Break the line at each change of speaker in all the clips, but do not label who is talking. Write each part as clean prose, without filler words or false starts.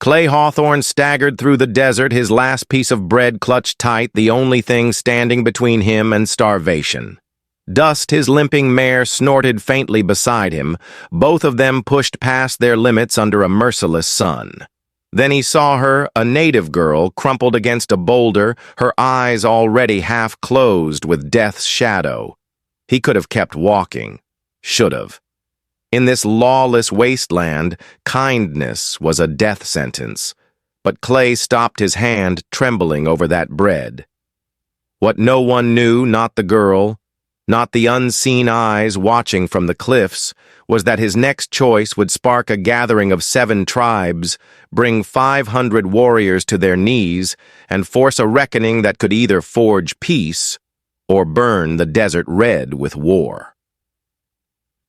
Clay Hawthorne staggered through the desert, his last piece of bread clutched tight, the only thing standing between him and starvation. Dust, his limping mare, snorted faintly beside him. Both of them pushed past their limits under a merciless sun. Then he saw her, a native girl, crumpled against a boulder, her eyes already half closed with death's shadow. He could have kept walking. Should have. In this lawless wasteland, kindness was a death sentence. But Clay stopped his hand, trembling over that bread. What no one knew, not the girl, not the unseen eyes watching from the cliffs, was that his next choice would spark a gathering of 7 tribes, bring 500 warriors to their knees, and force a reckoning that could either forge peace or burn the desert red with war.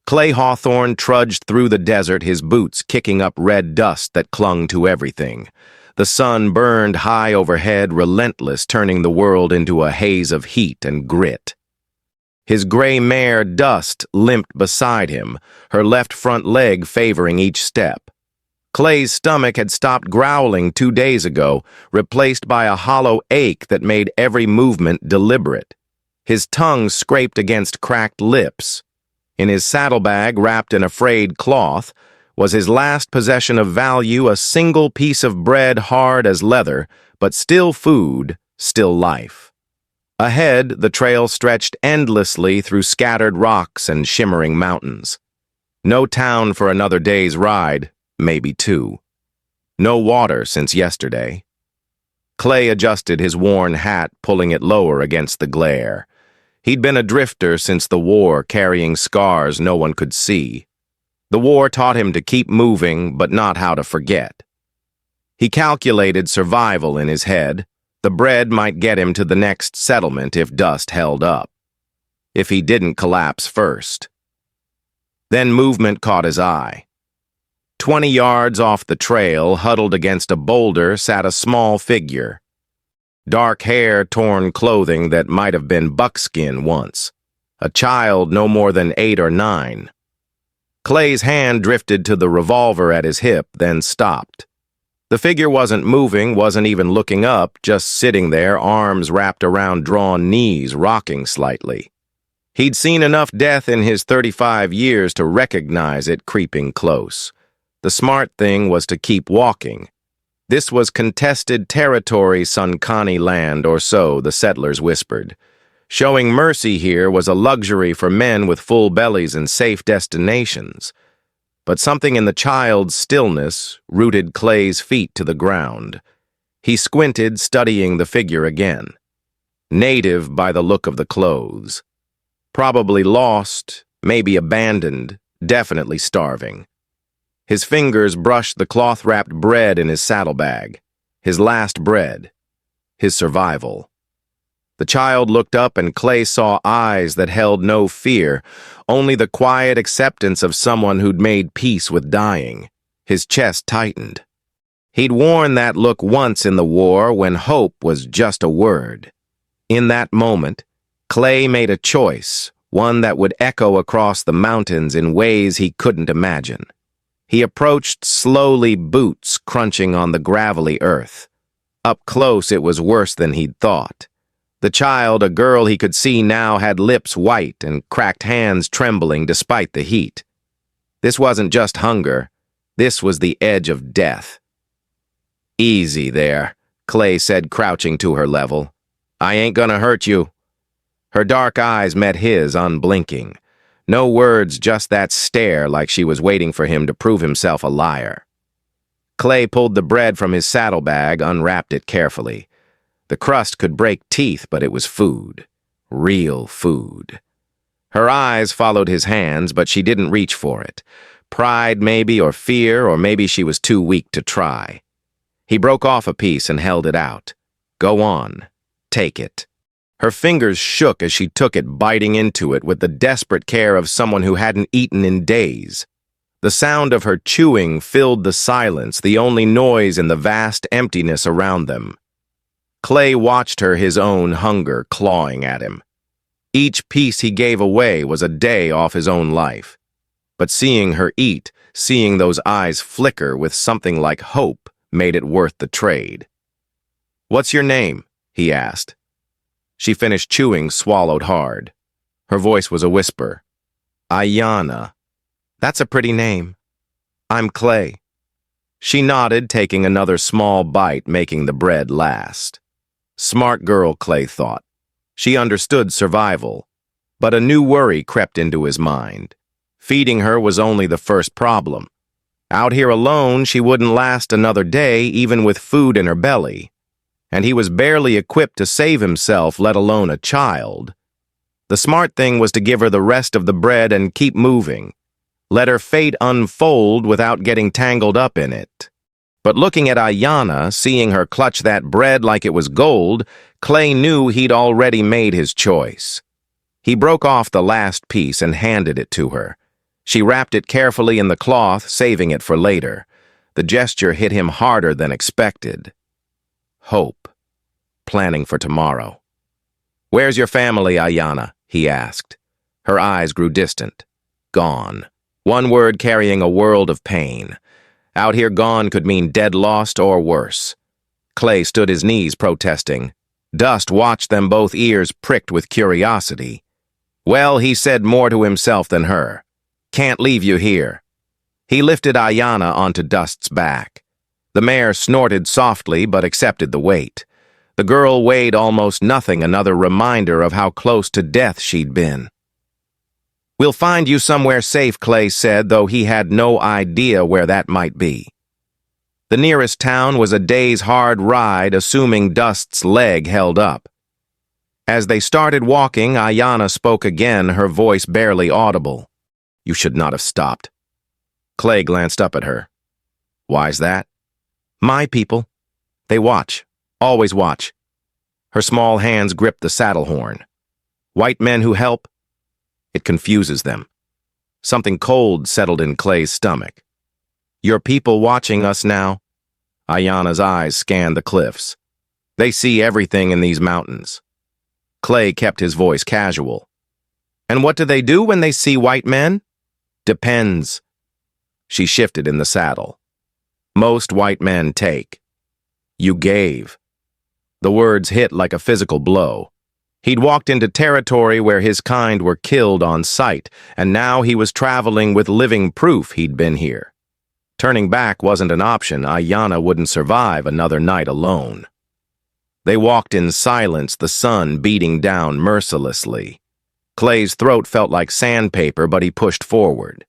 Clay Hawthorne trudged through the desert, his boots kicking up red dust that clung to everything. The sun burned high overhead, relentless, turning the world into a haze of heat and grit. His gray mare, Dust, limped beside him, her left front leg favoring each step. Clay's stomach had stopped growling 2 days ago, replaced by a hollow ache that made every movement deliberate. His tongue scraped against cracked lips. In his saddlebag, wrapped in a frayed cloth, was his last possession of value, a single piece of bread hard as leather, but still food, still life. Ahead, the trail stretched endlessly through scattered rocks and shimmering mountains. No town for another day's ride, maybe 2. No water since yesterday. Clay adjusted his worn hat, pulling it lower against the glare. He'd been a drifter since the war, carrying scars no one could see. The war taught him to keep moving, but not how to forget. He calculated survival in his head. The bread might get him to the next settlement if Dust held up. If he didn't collapse first. Then movement caught his eye. 20 yards off the trail, huddled against a boulder, sat a small figure. Dark hair, torn clothing that might have been buckskin once. A child no more than 8 or 9. Clay's hand drifted to the revolver at his hip, then stopped. The figure wasn't moving, wasn't even looking up, just sitting there, arms wrapped around drawn knees, rocking slightly. He'd seen enough death in his 35 years to recognize it creeping close. The smart thing was to keep walking. This was contested territory, Sunkani land, or so the settlers whispered. Showing mercy here was a luxury for men with full bellies and safe destinations. But something in the child's stillness rooted Clay's feet to the ground. He squinted, studying the figure again. Native by the look of the clothes. Probably lost, maybe abandoned, definitely starving. His fingers brushed the cloth-wrapped bread in his saddlebag. His last bread. His survival. The child looked up and Clay saw eyes that held no fear, only the quiet acceptance of someone who'd made peace with dying. His chest tightened. He'd worn that look once in the war when hope was just a word. In that moment, Clay made a choice, one that would echo across the mountains in ways he couldn't imagine. He approached slowly, boots crunching on the gravelly earth. Up close, it was worse than he'd thought. The child, a girl he could see now, had lips white and cracked hands trembling despite the heat. This wasn't just hunger. This was the edge of death. "Easy there," Clay said, crouching to her level. "I ain't gonna hurt you." Her dark eyes met his, unblinking. No words, just that stare like she was waiting for him to prove himself a liar. Clay pulled the bread from his saddlebag, unwrapped it carefully. The crust could break teeth, but it was food. Real food. Her eyes followed his hands, but she didn't reach for it. Pride, maybe, or fear, or maybe she was too weak to try. He broke off a piece and held it out. "Go on. Take it." Her fingers shook as she took it, biting into it with the desperate care of someone who hadn't eaten in days. The sound of her chewing filled the silence, the only noise in the vast emptiness around them. Clay watched her, his own hunger clawing at him. Each piece he gave away was a day off his own life. But seeing her eat, seeing those eyes flicker with something like hope, made it worth the trade. "What's your name?" he asked. She finished chewing, swallowed hard. Her voice was a whisper. "Ayanna. That's a pretty name. I'm Clay." She nodded, taking another small bite, making the bread last. Smart girl, Clay thought. She understood survival. But a new worry crept into his mind. Feeding her was only the first problem. Out here alone, she wouldn't last another day, even with food in her belly. And he was barely equipped to save himself, let alone a child. The smart thing was to give her the rest of the bread and keep moving. Let her fate unfold without getting tangled up in it. But looking at Ayanna, seeing her clutch that bread like it was gold, Clay knew he'd already made his choice. He broke off the last piece and handed it to her. She wrapped it carefully in the cloth, saving it for later. The gesture hit him harder than expected. Hope. Planning for tomorrow. "Where's your family, Ayanna?" he asked. Her eyes grew distant. Gone. One word carrying a world of pain. Out here, gone could mean dead lost or worse. Clay stood his knees, protesting. Dust watched them, both ears pricked with curiosity. "Well," he said more to himself than her. "Can't leave you here." He lifted Ayanna onto Dust's back. The mare snorted softly but accepted the weight. The girl weighed almost nothing, another reminder of how close to death she'd been. "We'll find you somewhere safe," Clay said, though he had no idea where that might be. The nearest town was a day's hard ride, assuming Dust's leg held up. As they started walking, Ayanna spoke again, her voice barely audible. "You should not have stopped." Clay glanced up at her. "Why's that?" "My people. They watch. Always watch." Her small hands gripped the saddle horn. "White men who help? It confuses them." Something cold settled in Clay's stomach. "Your people watching us now?" Ayanna's eyes scanned the cliffs. "They see everything in these mountains." Clay kept his voice casual. "And what do they do when they see white men?" "Depends." She shifted in the saddle. "Most white men take." "You gave." The words hit like a physical blow. He'd walked into territory where his kind were killed on sight, and now he was traveling with living proof he'd been here. Turning back wasn't an option. Ayanna wouldn't survive another night alone. They walked in silence, the sun beating down mercilessly. Clay's throat felt like sandpaper, but he pushed forward.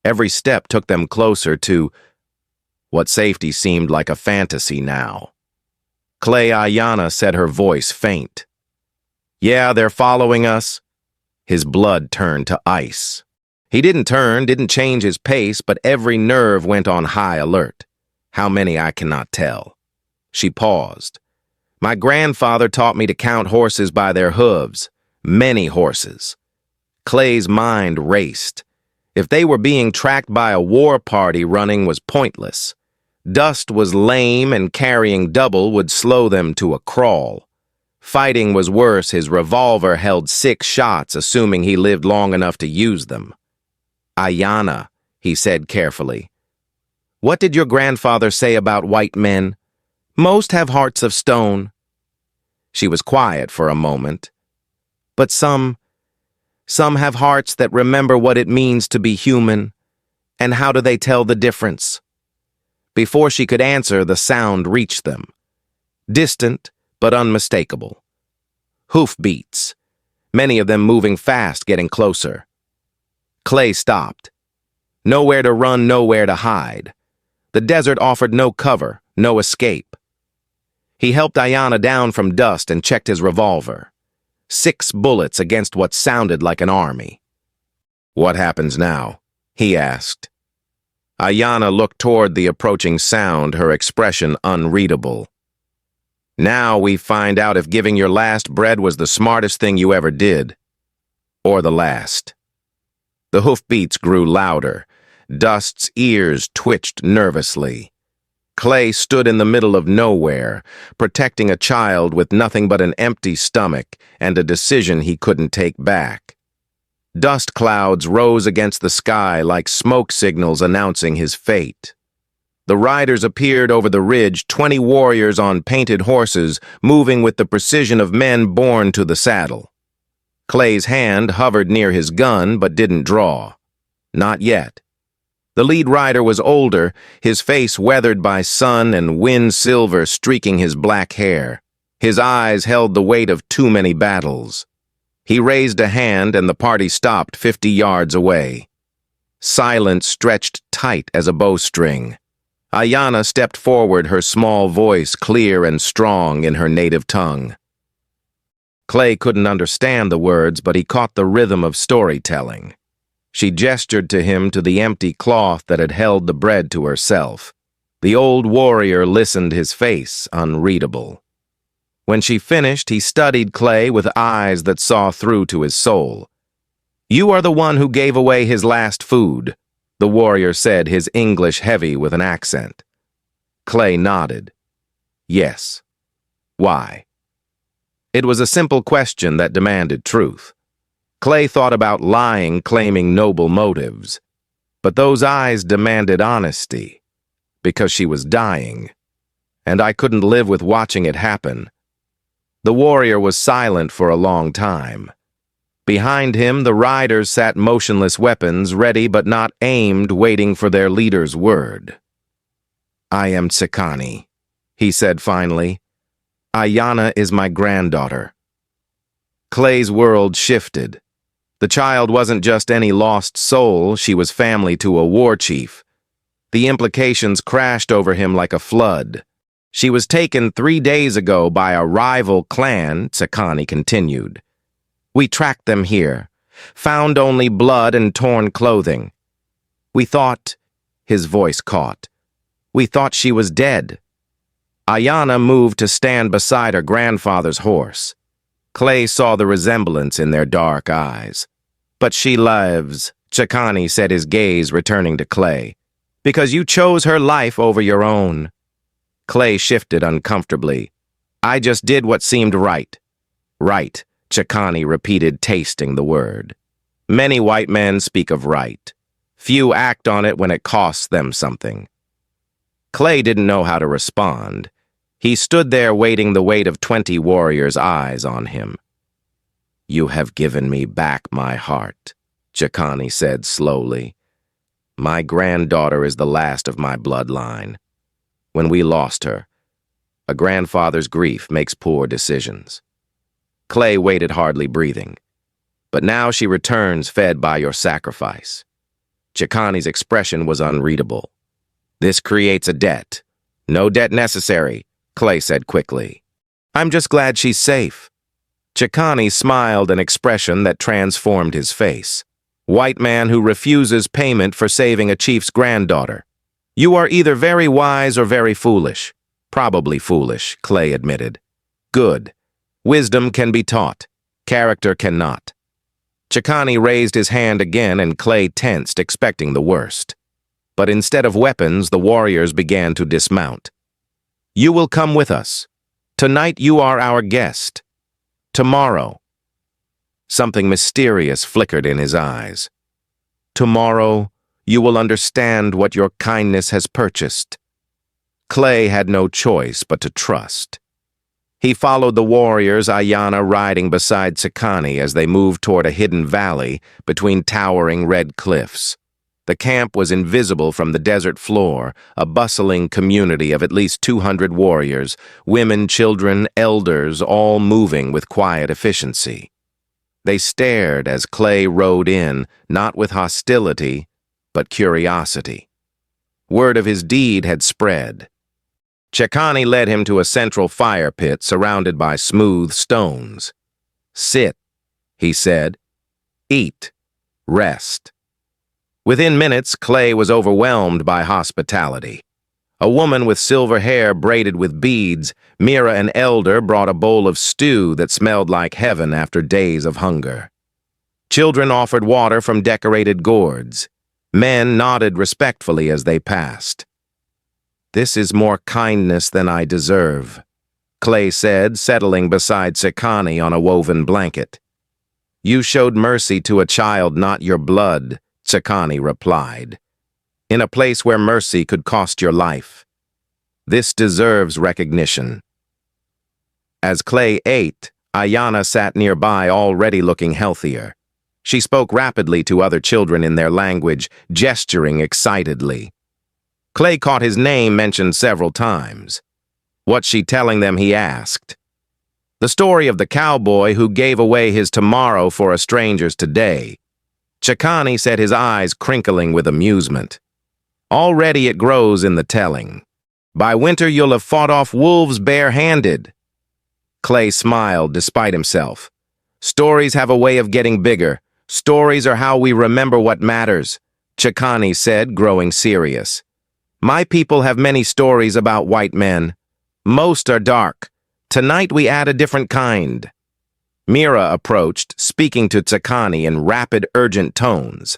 Every step took them closer to what safety seemed like a fantasy now. "Clay," Ayanna said, her voice faint. "Yeah, they're following us." His blood turned to ice. He didn't change his pace, but every nerve went on high alert. "How many, I cannot tell." She paused. "My grandfather taught me to count horses by their hooves. Many horses." Clay's mind raced. If they were being tracked by a war party, running was pointless. Dust was lame, and carrying double would slow them to a crawl. Fighting was worse. His revolver held 6 shots, assuming he lived long enough to use them. "Ayanna," he said carefully. "What did your grandfather say about white men?" "Most have hearts of stone." She was quiet for a moment. "But some have hearts that remember what it means to be human. And how do they tell the difference?" Before she could answer, the sound reached them. Distant, but unmistakable. Hoofbeats, many of them moving fast, getting closer. Clay stopped. Nowhere to run, nowhere to hide. The desert offered no cover, no escape. He helped Ayanna down from Dust and checked his revolver. 6 bullets against what sounded like an army. "What happens now?" he asked. Ayanna looked toward the approaching sound, her expression unreadable. "Now we find out if giving your last bread was the smartest thing you ever did. Or the last." The hoofbeats grew louder. Dust's ears twitched nervously. Clay stood in the middle of nowhere, protecting a child with nothing but an empty stomach and a decision he couldn't take back. Dust clouds rose against the sky like smoke signals announcing his fate. The riders appeared over the ridge, 20 warriors on painted horses, moving with the precision of men born to the saddle. Clay's hand hovered near his gun, but didn't draw. Not yet. The lead rider was older, his face weathered by sun and wind silver streaking his black hair. His eyes held the weight of too many battles. He raised a hand and the party stopped 50 yards away. Silence stretched tight as a bowstring. Ayanna stepped forward, her small voice clear and strong in her native tongue. Clay couldn't understand the words, but he caught the rhythm of storytelling. She gestured to him to the empty cloth that had held the bread to herself. The old warrior listened, his face unreadable. When she finished, he studied Clay with eyes that saw through to his soul. "You are the one who gave away his last food," the warrior said, his English heavy with an accent. Clay nodded. "Yes." "Why?" It was a simple question that demanded truth. Clay thought about lying, claiming noble motives. But those eyes demanded honesty, because she was dying, and I couldn't live with watching it happen. The warrior was silent for a long time. Behind him, the riders sat motionless, weapons ready but not aimed, waiting for their leader's word. "I am Tsikani," he said finally. "Ayanna is my granddaughter." Clay's world shifted. The child wasn't just any lost soul, she was family to a war chief. The implications crashed over him like a flood. "She was taken 3 days ago by a rival clan," Tsikani continued. "We tracked them here, found only blood and torn clothing. We thought," his voice caught, "we thought she was dead." Ayanna moved to stand beside her grandfather's horse. Clay saw the resemblance in their dark eyes. "But she lives," Tsikani said, his gaze returning to Clay, "because you chose her life over your own." Clay shifted uncomfortably. "I just did what seemed right." "Right," Tsikani repeated, tasting the word. "Many white men speak of right. Few act on it when it costs them something." Clay didn't know how to respond. He stood there waiting, the weight of 20 warriors' eyes on him. "You have given me back my heart," Tsikani said slowly. "My granddaughter is the last of my bloodline. When we lost her, a grandfather's grief makes poor decisions." Clay waited, hardly breathing. "But now she returns, fed by your sacrifice." Tsikani's expression was unreadable. "This creates a debt." "No debt necessary," Clay said quickly. "I'm just glad she's safe." Tsikani smiled, an expression that transformed his face. "White man who refuses payment for saving a chief's granddaughter. You are either very wise or very foolish." "Probably foolish," Clay admitted. "Good. Wisdom can be taught. Character cannot." Tsikani raised his hand again and Clay tensed, expecting the worst. But instead of weapons, the warriors began to dismount. "You will come with us. Tonight you are our guest. Tomorrow." Something mysterious flickered in his eyes. "Tomorrow you will understand what your kindness has purchased." Clay had no choice but to trust. He followed the warriors, Ayanna riding beside Tsikani as they moved toward a hidden valley between towering red cliffs. The camp was invisible from the desert floor, a bustling community of at least 200 warriors, women, children, elders, all moving with quiet efficiency. They stared as Clay rode in, not with hostility, but curiosity. Word of his deed had spread. Tsikani led him to a central fire pit surrounded by smooth stones. "Sit," he said. "Eat. Rest." Within minutes, Clay was overwhelmed by hospitality. A woman with silver hair braided with beads, Mira an elder, brought a bowl of stew that smelled like heaven after days of hunger. Children offered water from decorated gourds. Men nodded respectfully as they passed. "This is more kindness than I deserve," Clay said, settling beside Tsikani on a woven blanket. "You showed mercy to a child, not your blood," Tsikani replied. in a place where mercy could cost your life. This deserves recognition. As Clay ate, Ayanna sat nearby, already looking healthier. She spoke rapidly to other children in their language, gesturing excitedly. Clay caught his name mentioned several times. "What's she telling them?" he asked. "The story of the cowboy who gave away his tomorrow for a stranger's today." Chakani said, his eyes crinkling with amusement. "Already it grows in the telling. By winter you'll have fought off wolves bare-handed." Clay smiled despite himself. "Stories have a way of getting bigger. Stories are how we remember what matters," Chakani said, growing serious. "My people have many stories about white men. Most are dark. Tonight we add a different kind." Mira approached, speaking to Chakani in rapid, urgent tones.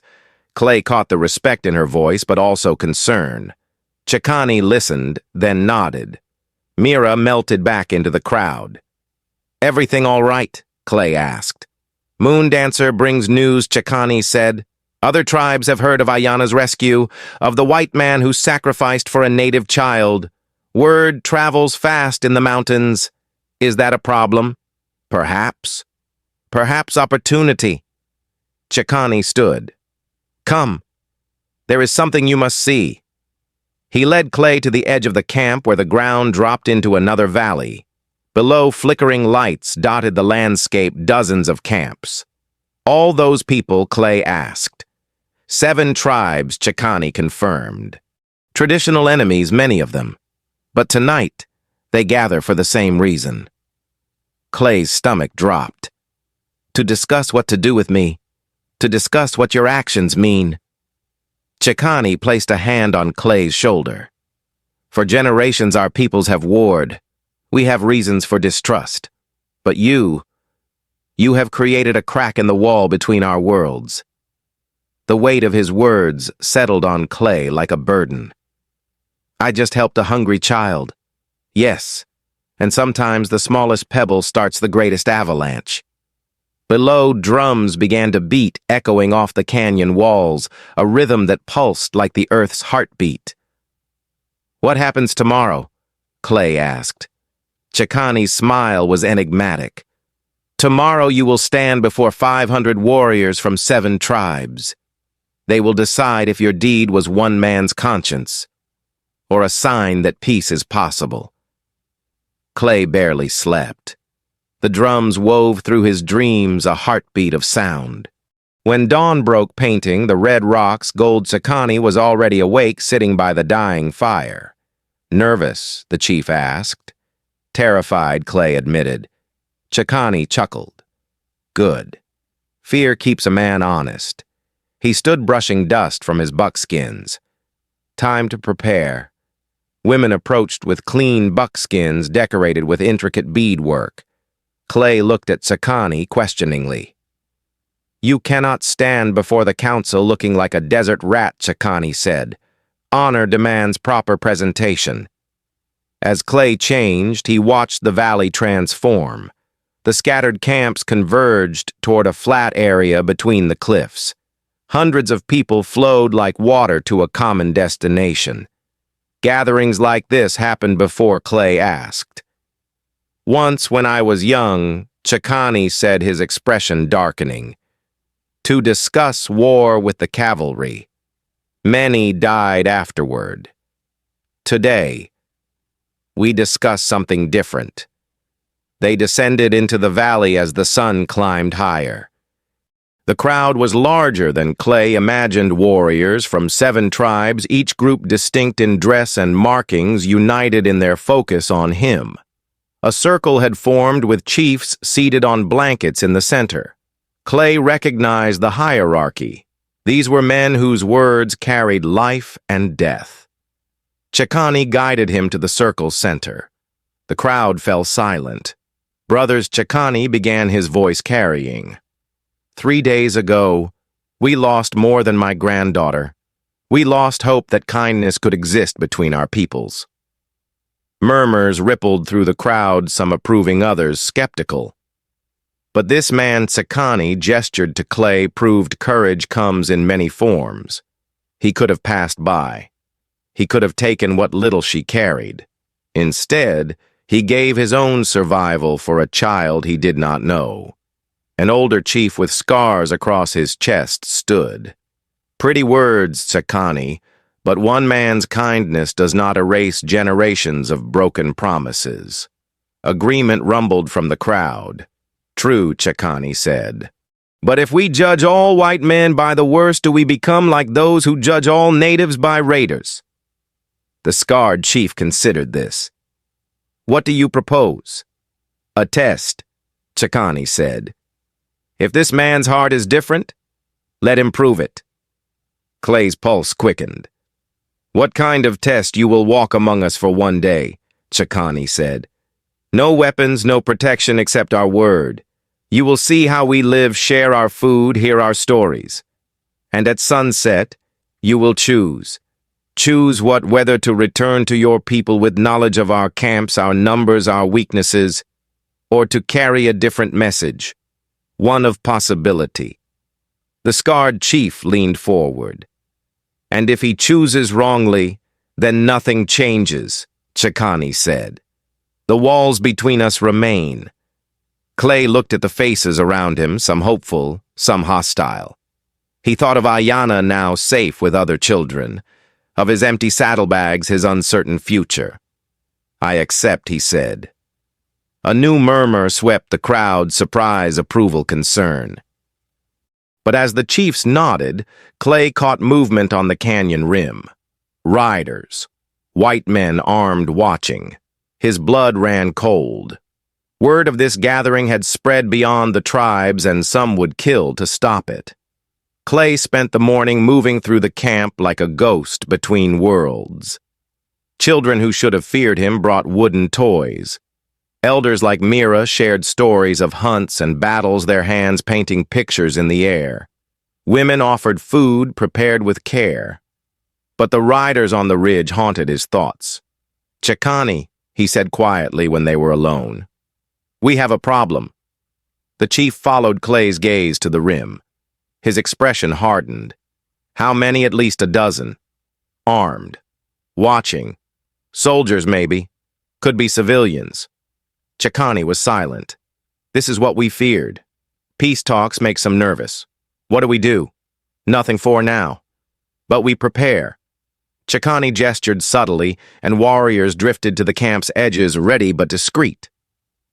Clay caught the respect in her voice, but also concern. Chakani listened, then nodded. Mira melted back into the crowd. "Everything all right?" Clay asked. "Moon Dancer brings news," Chakani said. "Other tribes have heard of Ayanna's rescue, of the white man who sacrificed for a native child. Word travels fast in the mountains. Is that a problem? Perhaps. Perhaps opportunity." Chakani stood. "Come. There is something you must see." He led Clay to the edge of the camp where the ground dropped into another valley. Below, flickering lights dotted the landscape, dozens of camps. "All those people?" Clay asked. 7 tribes, Chakani confirmed. Traditional enemies, many of them. But tonight, they gather for the same reason. Clay's stomach dropped. "To discuss what to do with me. To discuss what your actions mean." Chakani placed a hand on Clay's shoulder. "For generations our peoples have warred. We have reasons for distrust. But you have created a crack in the wall between our worlds." The weight of his words settled on Clay like a burden. "I just helped a hungry child. Yes, and sometimes the smallest pebble starts the greatest avalanche." Below, drums began to beat, echoing off the canyon walls, a rhythm that pulsed like the earth's heartbeat. "What happens tomorrow?" Clay asked. Chakani's smile was enigmatic. "Tomorrow you will stand before 500 warriors from 7 tribes. They will decide if your deed was one man's conscience, or a sign that peace is possible." Clay barely slept. The drums wove through his dreams a heartbeat of sound. When dawn broke, painting the red rocks, Gold Chakani was already awake, sitting by the dying fire. "Nervous?" the chief asked. "Terrified," Clay admitted. Chakani chuckled. "Good. Fear keeps a man honest." He stood brushing dust from his buckskins. Time to prepare. Women approached with clean buckskins decorated with intricate beadwork. Clay looked at Chakani questioningly. "You cannot stand before the council looking like a desert rat," Chakani said. "Honor demands proper presentation." As Clay changed, he watched the valley transform. The scattered camps converged toward a flat area between the cliffs. Hundreds of people flowed like water to a common destination. Gatherings like this happened before, Clay asked. "Once when I was young," Chakani said, his expression darkening, "to discuss war with the cavalry. Many died afterward. Today, we discuss something different." They descended into the valley as the sun climbed higher. The crowd was larger than Clay imagined. Warriors from 7 tribes, each group distinct in dress and markings, united in their focus on him. A circle had formed with chiefs seated on blankets in the center. Clay recognized the hierarchy. These were men whose words carried life and death. Chakani guided him to the circle's center. The crowd fell silent. Brothers, Chakani began, his voice carrying. 3 days ago, we lost more than my granddaughter. We lost hope that kindness could exist between our peoples. Murmurs rippled through the crowd, some approving, others skeptical. But this man, Chakani, gestured to Clay, proved courage comes in many forms. He could have passed by. He could have taken what little she carried. Instead, he gave his own survival for a child he did not know. An older chief with scars across his chest stood. Pretty words, Chakani, but one man's kindness does not erase generations of broken promises. Agreement rumbled from the crowd. True, Chakani said. But if we judge all white men by the worst, do we become like those who judge all natives by raiders? The scarred chief considered this. What do you propose? A test, Chakani said. If this man's heart is different, let him prove it. Clay's pulse quickened. What kind of test? You will walk among us for one day, Chakani said. No weapons, no protection except our word. You will see how we live, share our food, hear our stories. And at sunset, you will choose. Choose whether to return to your people with knowledge of our camps, our numbers, our weaknesses, or to carry a different message, one of possibility. The scarred chief leaned forward. And if he chooses wrongly, then nothing changes, Chakani said. The walls between us remain. Clay looked at the faces around him, some hopeful, some hostile. He thought of Ayanna now safe with other children, of his empty saddlebags, his uncertain future. I accept, he said. A new murmur swept the crowd, surprise, approval, concern. But as the chiefs nodded, Clay caught movement on the canyon rim. Riders. White men armed watching. His blood ran cold. Word of this gathering had spread beyond the tribes, and some would kill to stop it. Clay spent the morning moving through the camp like a ghost between worlds. Children who should have feared him brought wooden toys. Elders like Mira shared stories of hunts and battles, their hands painting pictures in the air. Women offered food prepared with care. But the riders on the ridge haunted his thoughts. Chakani, he said quietly when they were alone. We have a problem. The chief followed Clay's gaze to the rim. His expression hardened. How many? At least a dozen. Armed. Watching. Soldiers, maybe. Could be civilians. Chakani was silent. This is what we feared. Peace talks make some nervous. What do we do? Nothing for now. But we prepare. Chakani gestured subtly, and warriors drifted to the camp's edges, ready but discreet.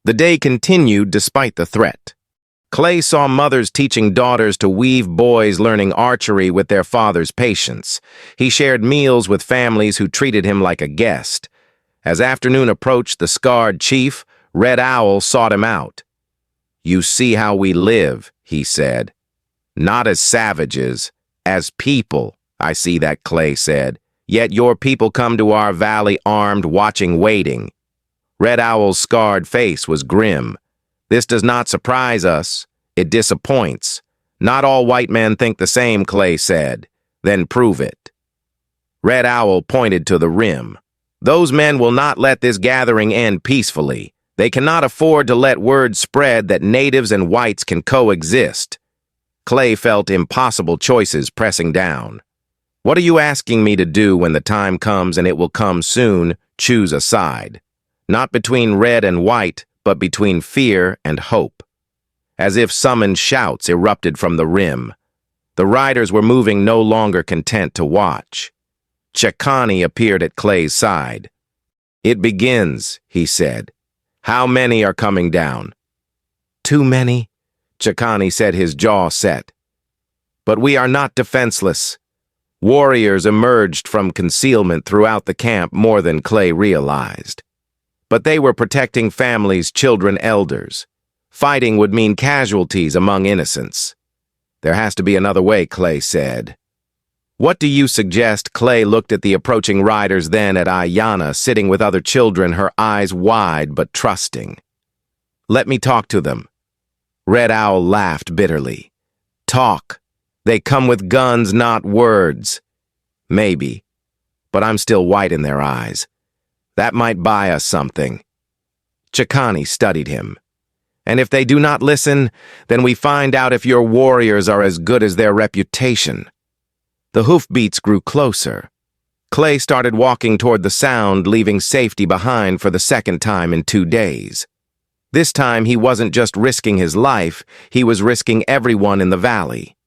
The day continued despite the threat. Clay saw mothers teaching daughters to weave, boys learning archery with their father's patience. He shared meals with families who treated him like a guest. As afternoon approached, the scarred chief, Red Owl, sought him out. You see how we live, he said. Not as savages, as people, I see that, Clay said. Yet your people come to our valley armed, watching, waiting. Red Owl's scarred face was grim. This does not surprise us. It disappoints. Not all white men think the same, Clay said. Then prove it. Red Owl pointed to the rim. Those men will not let this gathering end peacefully. They cannot afford to let word spread that natives and whites can coexist. Clay felt impossible choices pressing down. What are you asking me to do when the time comes, and it will come soon? Choose a side. Not between red and white, but between fear and hope. As if summoned shouts erupted from the rim. The riders were moving, no longer content to watch. Chakani appeared at Clay's side. It begins, he said. How many are coming down? Too many, Chakani said, his jaw set. But we are not defenseless. Warriors emerged from concealment throughout the camp, more than Clay realized. But they were protecting families, children, elders. Fighting would mean casualties among innocents. There has to be another way, Clay said. What do you suggest? Clay looked at the approaching riders, then at Ayanna, sitting with other children, her eyes wide but trusting. Let me talk to them. Red Owl laughed bitterly. Talk. They come with guns, not words. Maybe. But I'm still white in their eyes. That might buy us something. Chakani studied him. And if they do not listen, then we find out if your warriors are as good as their reputation. The hoofbeats grew closer. Clay started walking toward the sound, leaving safety behind for the second time in 2 days. This time he wasn't just risking his life, he was risking everyone in the valley.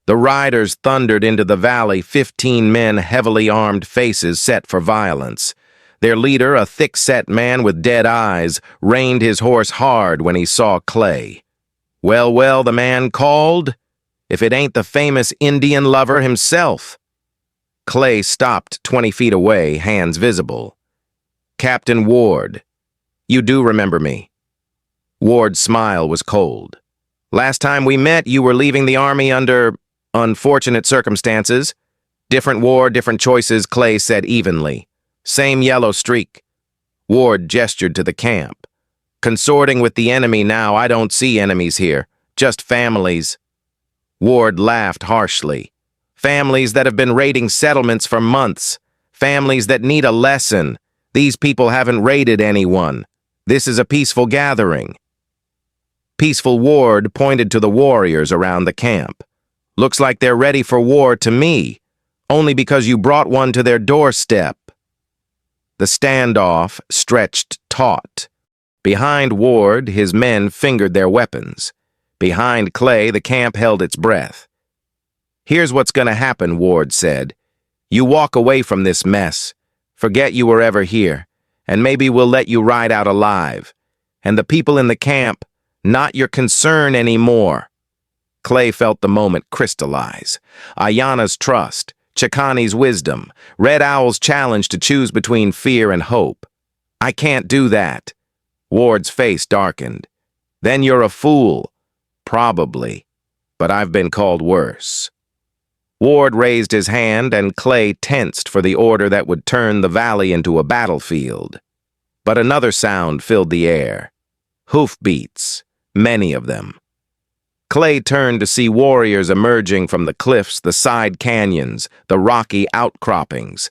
The riders thundered into the valley, 15 men, heavily armed, faces set for violence. Their leader, a thick-set man with dead eyes, reined his horse hard when he saw Clay. "Well, well," the man called, "if it ain't the famous Indian lover himself." Clay stopped 20 feet away, hands visible. "Captain Ward, you do remember me?" Ward's smile was cold. "Last time we met, you were leaving the army under unfortunate circumstances." "Different war, different choices," Clay said evenly. "Same yellow streak." Ward gestured to the camp. "Consorting with the enemy now. I don't see enemies here, just families." Ward laughed harshly. "Families that have been raiding settlements for months. Families that need a lesson. These people haven't raided anyone. This is a peaceful gathering." Peaceful Ward pointed to the warriors around the camp. "Looks like they're ready for war to me, only because you brought one to their doorstep." The standoff stretched taut. Behind Ward, his men fingered their weapons. Behind Clay, the camp held its breath. "Here's what's gonna happen," Ward said. "You walk away from this mess. Forget you were ever here, and maybe we'll let you ride out alive. And the people in the camp, not your concern anymore." Clay felt the moment crystallize. Ayana's trust, Chakani's wisdom, Red Owl's challenge to choose between fear and hope. "I can't do that." Ward's face darkened. "Then you're a fool." "Probably, but I've been called worse." Ward raised his hand, and Clay tensed for the order that would turn the valley into a battlefield. But another sound filled the air. Hoofbeats, many of them. Clay turned to see warriors emerging from the cliffs, the side canyons, the rocky outcroppings.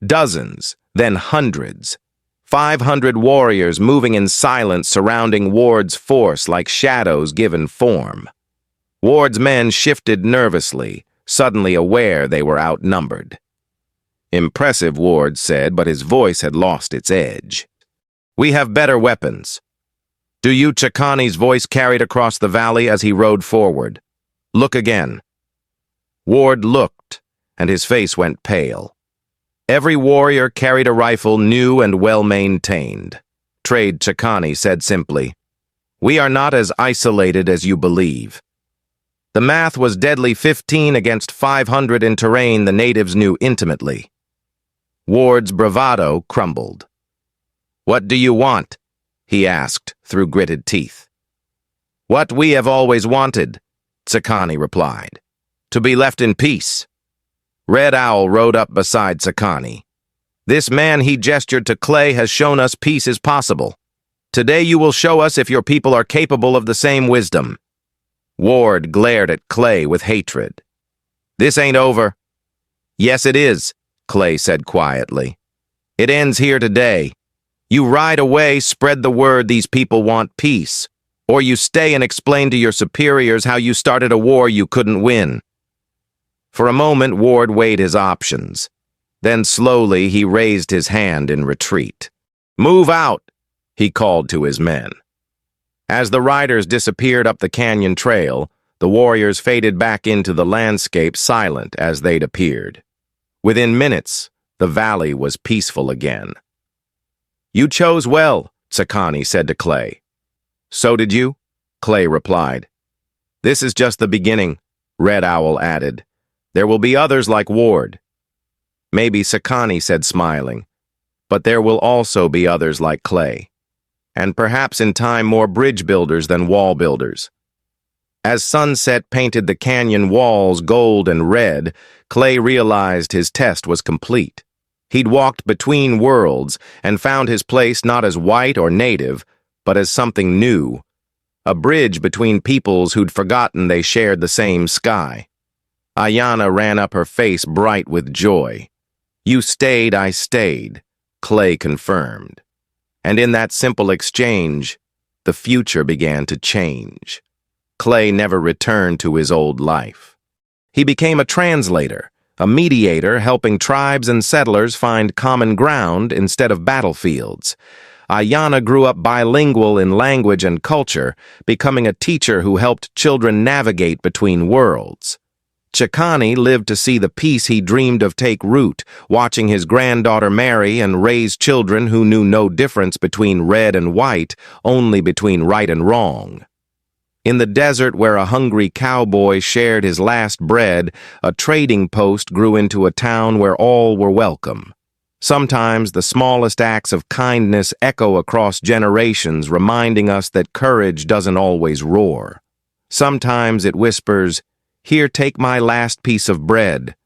Dozens, then hundreds. 500 warriors moving in silence surrounding Ward's force like shadows given form. Ward's men shifted nervously, suddenly aware they were outnumbered. "Impressive," Ward said, but his voice had lost its edge. "We have better weapons." "Do you?" Chakani's voice carried across the valley as he rode forward. "Look again." Ward looked, and his face went pale. Every warrior carried a rifle new and well-maintained. "Trade," Chakani said simply. "We are not as isolated as you believe." The math was deadly, 15 against 500 in terrain the natives knew intimately. Ward's bravado crumbled. "What do you want?" he asked through gritted teeth. "What we have always wanted," Chakani replied. "To be left in peace." Red Owl rode up beside Chakani. "This man," he gestured to Clay, "has shown us peace is possible. Today you will show us if your people are capable of the same wisdom." Ward glared at Clay with hatred. "This ain't over." "Yes, it is," Clay said quietly. "It ends here today. You ride away, spread the word these people want peace, or you stay and explain to your superiors how you started a war you couldn't win." For a moment, Ward weighed his options. Then slowly he raised his hand in retreat. "Move out," he called to his men. As the riders disappeared up the canyon trail, the warriors faded back into the landscape, silent as they'd appeared. Within minutes, the valley was peaceful again. "You chose well," Chakani said to Clay. "So did you," Clay replied. "This is just the beginning," Red Owl added. "There will be others like Ward." "Maybe," Chakani said, smiling. "But there will also be others like Clay. And perhaps in time more bridge builders than wall builders." As sunset painted the canyon walls gold and red, Clay realized his test was complete. He'd walked between worlds and found his place not as white or native, but as something new. A bridge between peoples who'd forgotten they shared the same sky. Ayana ran up her face bright with joy. "You stayed, I stayed," Clay confirmed. And in that simple exchange, the future began to change. Clay never returned to his old life. He became a translator, a mediator helping tribes and settlers find common ground instead of battlefields. Ayanna grew up bilingual in language and culture, becoming a teacher who helped children navigate between worlds. Chikani lived to see the peace he dreamed of take root, watching his granddaughter marry and raise children who knew no difference between red and white, only between right and wrong. In the desert where a hungry cowboy shared his last bread, a trading post grew into a town where all were welcome. Sometimes the smallest acts of kindness echo across generations, reminding us that courage doesn't always roar. Sometimes it whispers, "Here, take my last piece of bread,"